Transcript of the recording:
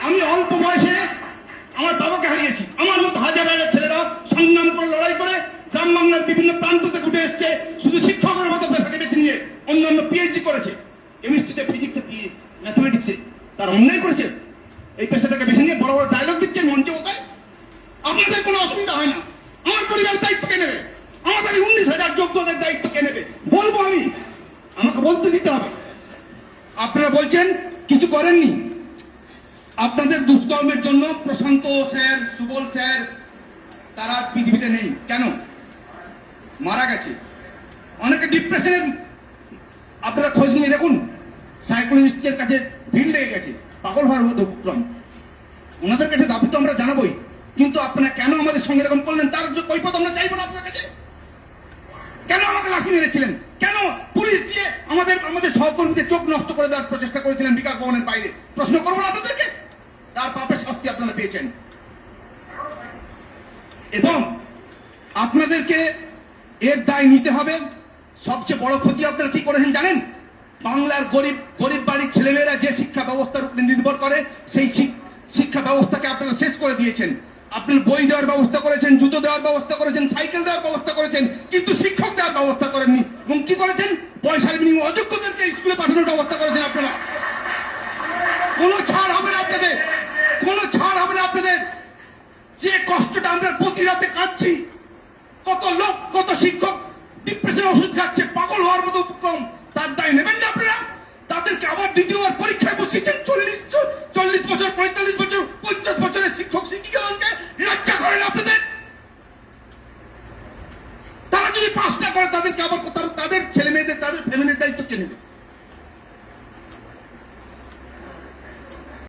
আমি অল্প বয়সে আমার বাবাকে হারিয়েছি। আমার মতো হাজার হাজার ছেলেরা সংগ্রাম করে লড়াই করে গ্রাম বাংলার বিভিন্ন প্রান্ত থেকে উঠে এসছে, শুধু শিক্ষকের মতো পেশাকে বেছে নিয়ে অন্যান্য পিএইচডি করেছে, কেমিস্ট্রিতে, ফিজিক্সে, ম্যাথমেটিক্সে। তার অন্যায় করেছে, এই পেশাটাকে বেছে নিয়ে বড় বড় ডায়লগ দিচ্ছেন মঞ্চে ওখানে। আপনাদের কোনো অসুবিধা হয় না। আমার পরিবার দায়িত্ব কে নেবে? আমাদের 19,000 যোগ্যদের দায়িত্ব কে নেবে? বলবো আমি, আমাকে বলতে দিতে হবে। আপনারা বলছেন কিছু করেননি। আপনাদের দুষ্কর্মের জন্য প্রশান্ত স্যার, সুবল স্যার তারা পৃথিবীতে নেই। কেন? মারা গেছে। অনেকে ডিপ্রেশনের, আপনারা খোঁজ নিয়ে দেখুন, সাইকোলজিস্টের কাছে ভিড় লেগে গেছে, পাগল হওয়ার মতো উপক্রম। ওনাদের কাছে দাবি তো আমরা জানাবোই, কিন্তু আপনারা কেন আমাদের সঙ্গে এরকম করলেন তার কৈফিয়ত আমরা চাইবো না আপনাদের কাছে। কেন আমাকে লাঠি মেরেছিলেন? কেন পুলিশ দিয়ে আমাদের সহকর্মীদের চোখ নষ্ট করে দেওয়ার প্রচেষ্টা করেছিলেন বিকাশ ভবনের বাইরে? প্রশ্ন করবো না আপনাদেরকে? তার পাপের শাস্তি আপনারা পেয়েছেন। এবং আপনাদেরকে এর দায় নিতে হবে। সবচেয়ে বড় ক্ষতি আপনারা কি করেছেন জানেন? বাংলার গরিব বাড়ির ছেলেমেয়েরা যে শিক্ষা ব্যবস্থার উপরে নির্ভর করে, সেই শিক্ষা ব্যবস্থাকে আপনারা শেষ করে দিয়েছেন। আপনার বই দেওয়ার ব্যবস্থা করেছেন, জুতো দেওয়ার ব্যবস্থা করেছেন, সাইকেল দেওয়ার ব্যবস্থা করেছেন, কিন্তু শিক্ষক দেওয়ার ব্যবস্থা করেননি। এবং কি করেছেন? পয়সার বিনিময়ে অযোগ্যদেরকে স্কুলে পাঠানোর ব্যবস্থা করেছেন আপনারা। কোনো ছাড় হবে না আপনাদের, কোনো ছাড় হবে না আপনাদের। যে কষ্টটা আমরা প্রতি রাতে কাটছি, কত লোক, কত শিক্ষক ডিপ্রেশন ওষুধ খাচ্ছে, পাগল হওয়ার মতো উপক্রম, তার দায় নেবেন না আপনারা? তাদেরকে আবার দ্বিতীয়বার